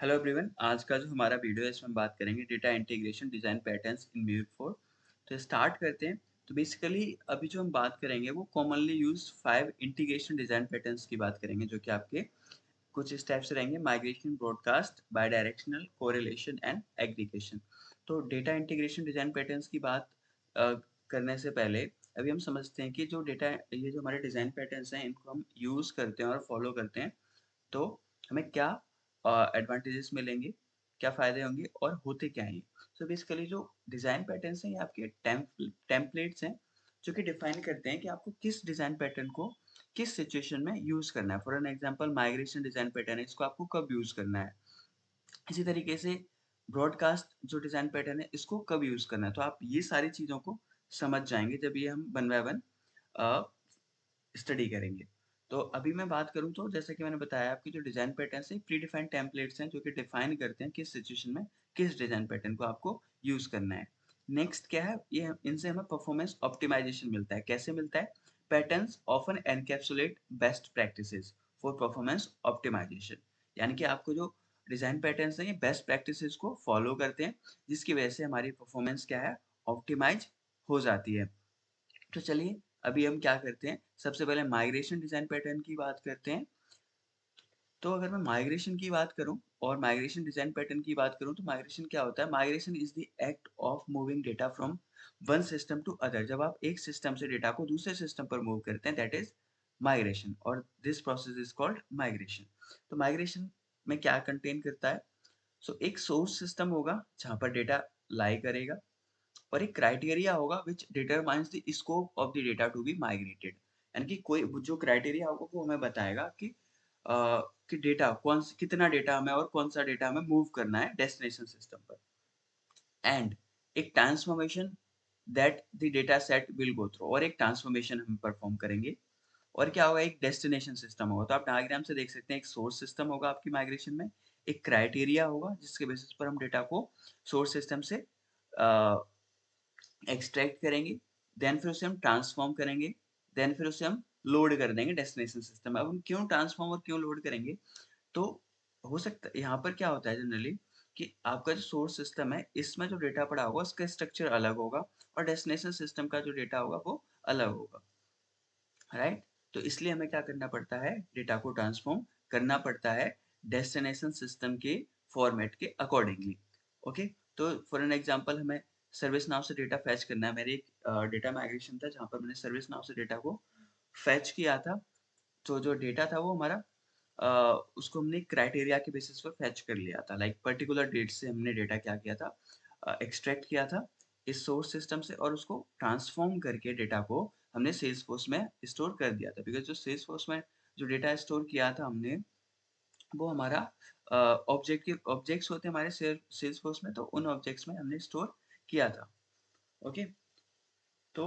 Hello everyone, आज का जो हमारा वीडियो है इसमें हम बात करेंगे data integration design patterns in म्यूट4। तो स्टार्ट करते हैं। तो बेसिकली अभी जो हम बात करेंगे वो commonly used 5 integration design patterns की बात करेंगे, जो कि आपके कुछ स्टेप्स रहेंगे: migration, broadcast, bidirectional, correlation and aggregation. तो डेटा इंटीग्रेशन डिज़ाइन पैटर्न्स की बात अ, करने से पहले अभी हम समझते हैं कि जो डेटा ये जो हमारे डिज़ाइन पैटर्न्स हैं इनको हम यूज़ करते हैं और फॉलो करते हैं तो हमें क्या एडवांटेजेस मिलेंगे, क्या फ़ायदे होंगे और होते क्या हैं ये? सो बेसिकली जो डिज़ाइन पैटर्न्स हैं ये आपके टेम्पलेट्स हैं, जो कि डिफाइन करते हैं कि आपको किस डिज़ाइन पैटर्न को किस सिचुएशन में यूज़ करना है। For an example migration design pattern है, इसको आपको कब यूज़ करना है। इसी तरीके से ब्रॉडकास्ट जो डिज़ाइन पैटर्न है, इसको कब यूज़ करना है। तो आप ये सारी चीज़ों को समझ जाएँगे जब ये हम one by one a, study करेंगे। तो अभी मैं बात करूँ तो जैसे कि मैंने बताया, आपके जो डिज़ाइन पैटर्न्स हैं प्री डिफाइंड टेम्पलेट्स हैं, जो कि डिफाइन करते हैं किस सिचुएशन में किस डिज़ाइन पैटर्न को आपको यूज़ करना है। नेक्स्ट क्या है, ये इनसे हमें परफॉर्मेंस ऑप्टिमाइज़ेशन मिलता है। कैसे मिलता है? Patterns often encapsulate best practices for performance optimization. यानी कि आपको जो डिज़ाइन पैटर्न्स हैं ये बेस्ट प्रैक्टिसेस को फॉलो करते हैं, जिसकी वजह से हमारी परफॉर्मेंस क्या है, ऑप्टिमाइज़ हो जाती है। तो चलिए अभी हम क्या करते हैं, सबसे पहले माइग्रेशन डिज़ाइन पैटर्न की बात करते हैं। तो अगर मैं माइग्रेशन की बात करूँ और माइग्रेशन डिज़ाइन पैटर्न की बात करूँ, तो माइग्रेशन क्या होता है? Migration is the act of moving data from one system to other. जब आप एक सिस्टम से डेटा को दूसरे सिस्टम पर मूव करते हैं, दैट इज़ माइग्रेशन, और this process is called migration. तो माइग्रेशन में क्या कंटेन करता है? सो एक सोर्स सिस्टम होगा जहाँ पर डेटा लाई करेगा, और एक क्राइटेरिया होगा which determines the scope of the data to be migrated. यानी कि कोई जो क्राइटेरिया होगा वो हमें बताएगा अ, कि डेटा कितना डेटा हमें और कौन सा डेटा हमें मूव करना है डेस्टिनेशन सिस्टम पर। एंड एक transformation that the data set will go through, और एक ट्रांसफॉर्मेशन हम परफॉर्म करेंगे। और क्या होगा, एक डेस्टिनेशन सिस्टम होगा। तो आप डायग्राम से देख सकते हैं, एक सोर्स सिस्टम होगा आपकी माइग्रेशन में, एक क्राइटेरिया होगा जिसके बेसिस पर हम डेटा को सोर्स सिस्टम से एक्सट्रैक्ट करेंगे, देन फिर उसे हम ट्रांसफ़ॉर्म करेंगे, देन फिर उसे हम लोड कर देंगे डेस्टिनेशन सिस्टम में। अब हम क्यों ट्रांसफ़ॉर्म और क्यों लोड करेंगे? तो हो सकता है यहाँ पर क्या होता है जनरली कि आपका जो सोर्स सिस्टम है, इसमें जो डेटा पड़ा होगा उसका स्ट्रक्चर अलग होगा, और डेस्टिनेशन सिस्टम का जो डेटा होगा वो अलग होगा, राइट? तो इसलिए हमें क्या करना पड़ता है, डेटा को ट्रांसफ़ॉर्म करना पड़ता है डेस्टिनेशन सिस्टम के फॉर्मेट के अकॉर्डिंगली। ओके? तो फॉर एन एग्ज़ाम्पल हमें सर्विस नाउ से डेटा फेच करना है। मेरी एक डेटा माइग्रेशन था जहाँ पर मैंने सर्विस नाउ से डेटा को फेच किया था। तो जो डेटा था वो हमारा उसको हमने क्राइटेरिया के बेसिस पर फेच कर लिया था। लाइक पर्टिकुलर डेट से हमने डेटा क्या किया था, एक्सट्रैक्ट किया था इस सोर्स सिस्टम से, और उसको ट्रांसफ़ॉर्म करके डेटा को हमने सेल्सफोर्स में स्टोर कर दिया था। बिकॉज़ जो सेल्सफोर्स में जो डेटा स्टोर किया था हमने, वो हमारा ऑब्जेक्ट्स होते हैं हमारे सेल्सफोर्स में, तो उन ऑब्जेक्ट्स में हमने स्टोर किया था। ओके? तो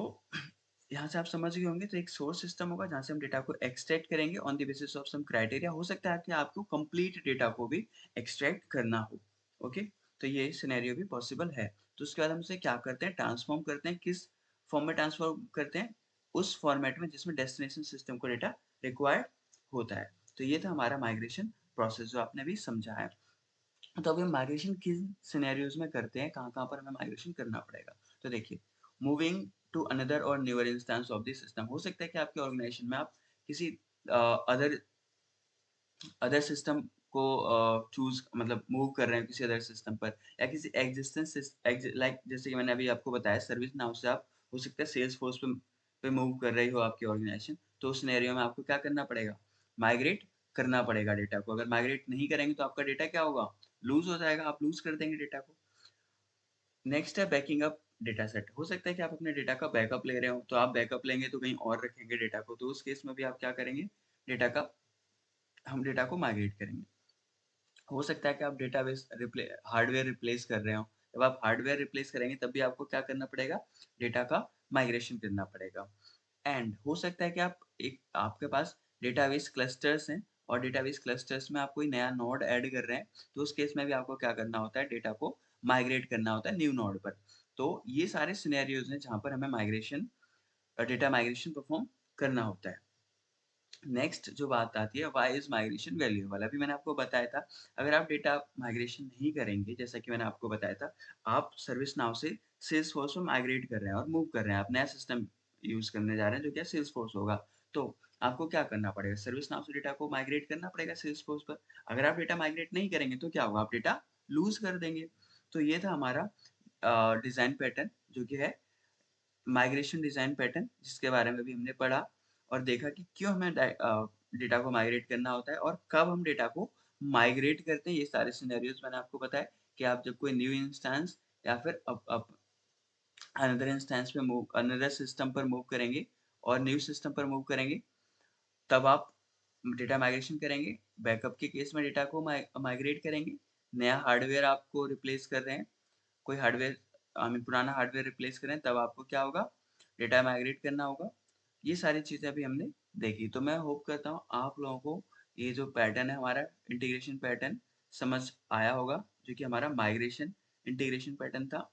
यहाँ से आप समझ गए होंगे, तो एक सोर्स सिस्टम होगा जहाँ से हम डेटा को एक्सट्रैक्ट करेंगे on the basis of some criteria. हो सकता है कि आपको कंप्लीट डेटा को भी एक्सट्रैक्ट करना हो। ओके? तो ये सिनेरियो भी पॉसिबल है। तो उसके बाद हम उसे क्या करते हैं, ट्रांसफॉर्म करते हैं। किस फॉर्म में ट्रांसफॉर्म करते हैं? उस फॉर्मेट में जिसमें डेस्टिनेशन सिस्टम को डेटा रिक्वायर्ड होता है। तो ये था हमारा माइग्रेशन प्रोसेस जो आपने अभी समझा है। तो अभी हम माइग्रेशन किन सिनेरियोज़ में करते हैं, कहाँ-कहाँ पर हमें माइग्रेशन करना पड़ेगा? तो देखिए, मूविंग टू अनदर और newer instance of the system. हो सकता है कि आपके ऑर्गेनाइजेशन में आप किसी अदर अदर सिस्टम को चूज़ मतलब मूव कर रहे हैं किसी अदर सिस्टम पर, या किसी एक्जिस्टेंस लाइक जैसे कि मैंने अभी आपको बताया, सर्विस नाउ से आप हो सकता है सेल्सफोर्स पे मूव कर रही हो आपकी ऑर्गेनाइजेशन। तो उस सिनेरियो में आपको क्या करना पड़ेगा? माइग्रेट करना पड़ेगा डेटा को। अगर माइग्रेट नहीं करेंगे तो आपका डेटा क्या होगा? लूज़ हो जाएगा, आप लूज़ कर देंगे डेटा को। नेक्स्ट है बैकिंग अप डेटा सेट। हो सकता है कि आप अपने डेटा का बैकअप ले रहे हो, तो आप बैकअप लेंगे तो कहीं और रखेंगे डेटा को, तो उस केस में भी आप क्या करेंगे? डेटा का हम डेटा को माइग्रेट करेंगे। हो सकता है कि आप डेटाबेस हार्डवेयर रिप्लेस कर रहे हो। जब आप हार्डवेयर रिप्लेस करेंगे तब भी आपको क्या करना पड़ेगा? डेटा का माइग्रेशन करना पड़ेगा। एंड हो सकता है कि आपके पास डेटाबेस क्लस्टर्स हैं, और डेटाबेस क्लस्टर्स में आप कोई नया नोड ऐड कर रहे हैं, तो उस केस में भी आपको क्या करना होता है? डेटा को माइग्रेट करना होता है न्यू नोड पर। तो ये सारे सिनेरियोज़ हैं जहाँ पर हमें डेटा माइग्रेशन परफ़ॉर्म करना होता है। नेक्स्ट जो बात आती है व्हाई इज़ माइग्रेशन वैल्यूएबल? अभी मैंने आपको बताया था, अगर आप डेटा माइग्रेशन नहीं करेंगे, जैसा कि मैंने आपको बताया था, आप सर्विस नाउ से सेल्सफोर्स में माइग्रेट कर रहे हैं और मूव कर रहे हैं, आप नया सिस्टम यूज़ करने जा रहे हैं जो कि सेल्सफोर्स होगा। तो आपको क्या करना पड़ेगा? सर्विस नाउ से डेटा को माइग्रेट करना पड़ेगा सेल्सफोर्स पर। अगर आप डेटा माइग्रेट नहीं करेंगे तो क्या होगा? आप डेटा लूज़ कर देंगे। तो ये था हमारा डिज़ाइन पैटर्न जो कि है माइग्रेशन डिज़ाइन पैटर्न, जिसके बारे में भी हमने पढ़ा और देखा कि क्यों हमें डेटा को माइग्रेट करना होता है और कब हम डेटा को माइग्रेट करते हैं। ये सारे सिनेरियोज़ मैंने आपको बताए कि आप जब कोई न्यू इंस्टेंस या फिर अप अनदर इंस्टेंस पे मूव अनदर सिस्टम पर मूव करेंगे और न्यू सिस्टम पर मूव करेंगे, तब आप डेटा माइग्रेशन करेंगे। बैकअप के केस में डेटा को माइग्रेट करेंगे। नया हार्डवेयर आपको रिप्लेस कर रहे हैं, कोई हार्डवेयर आई मीन पुराना हार्डवेयर रिप्लेस करें, तब आपको क्या होगा? डेटा माइग्रेट करना होगा। ये सारी चीज़ें अभी हमने देखी। तो मैं होप करता हूँ आप लोगों को ये जो पैटर्न है हमारा इंटीग्रेशन पैटर्न समझ आया होगा, जो कि हमारा माइग्रेशन इंटीग्रेशन पैटर्न था।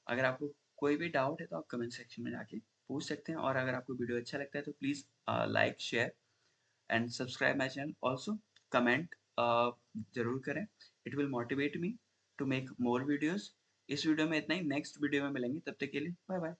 अगर आपको कोई भी डाउट है तो आप कमेंट सेक्शन में जाके पूछ सकते हैं और अगर आपको वीडियो अच्छा लगता है तो please like, share and subscribe my channel. Also comment ज़रूर करें। It will motivate me to make more videos. इस वीडियो में इतना ही, नेक्स्ट वीडियो में मिलेंगे, तब तक के लिए बाय बाय।